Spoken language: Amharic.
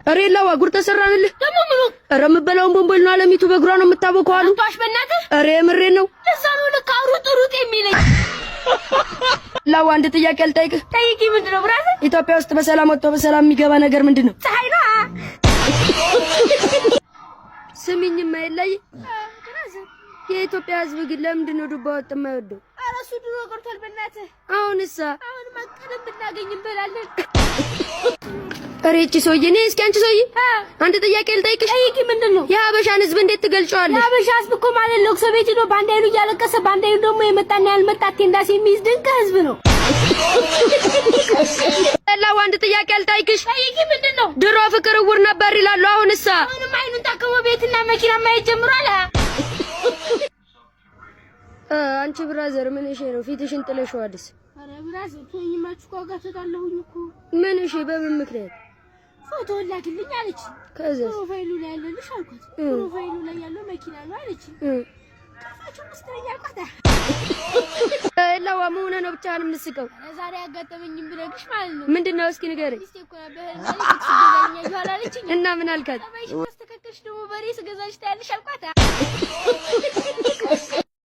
አሬላው አጉር ተሰራንልህ ደሞ ምኑ ረምበላውን ቦምቦል ነው አለሚቱ በግሯ ነው የምታበቀው አሉ ታሽ በእናትህ አሬ ምሬ ነው ለዛ ነው ለካሩጥ ሩጥ የሚለኝ ላው አንድ ጥያቄ ልጠይቅህ ጠይቂ ምንድነው ብራዘር ኢትዮጵያ ውስጥ በሰላም ወጥቶ በሰላም የሚገባ ነገር ምንድነው ፀሐይ ነው ስሚኝማ የለይ የኢትዮጵያ ህዝብ ግን ለምንድን ነው ዱባ ወጥ የማይወደው አራሱ ድሮ ቀርቷል በእናትህ አሁንሳ አሁን ማቀለም ብናገኝ እንበላለን አሬቺ ሰውዬ ነኝ እስኪ አንቺ ሰውዬ አንድ ጥያቄ ልጠይቅሽ ጠይቂ ምንድነው የሀበሻን ህዝብ እንዴት ትገልጫዋለሽ የሀበሻ ህዝብ እኮ ማለት ለቅሶ ቤት ሄዶ ባንዳይሉ እያለቀሰ ባንዳይሉ ደግሞ የመጣና ያልመጣ ቴንዳስ የሚይዝ ድንቅ ህዝብ ነው ላው አንድ ጥያቄ ልጠይቅሽ ጠይቂ ምንድነው ድሮ ፍቅር እውር ነበር ይላሉ አሁንሳ አሁንም አይኑን ታከመ ቤትና መኪና ማየት ጀምሯል አንቺ ብራዘር ምን እሺ ነው ፊትሽን ጥለሽዋልስ አረ ብራዘር ተኝማችሁ ጋር ተጣላሁኝ እኮ ምን እሺ በምን ምክንያት ፎቶ ላክልኝ አለች ከዛ ፕሮፋይሉ ላይ ያለልሽ አልኳት ፕሮፋይሉ ላይ ያለው መኪና ነው አለች ከፋችሁ ምስተኛ አልኳት ላው አሙና ነው ብቻህን የምትስቀው ዛሬ ያጋጠመኝም ብለግሽ ማለት ነው ምንድነው እስኪ ንገረኝ እስቲ እኮ በህልሜ ስገዛኛ ይኋላለችኝ እና ምን አልካት ማስተካከልሽ ደግሞ በሬ ስገዛሽ ታያለሽ አልኳት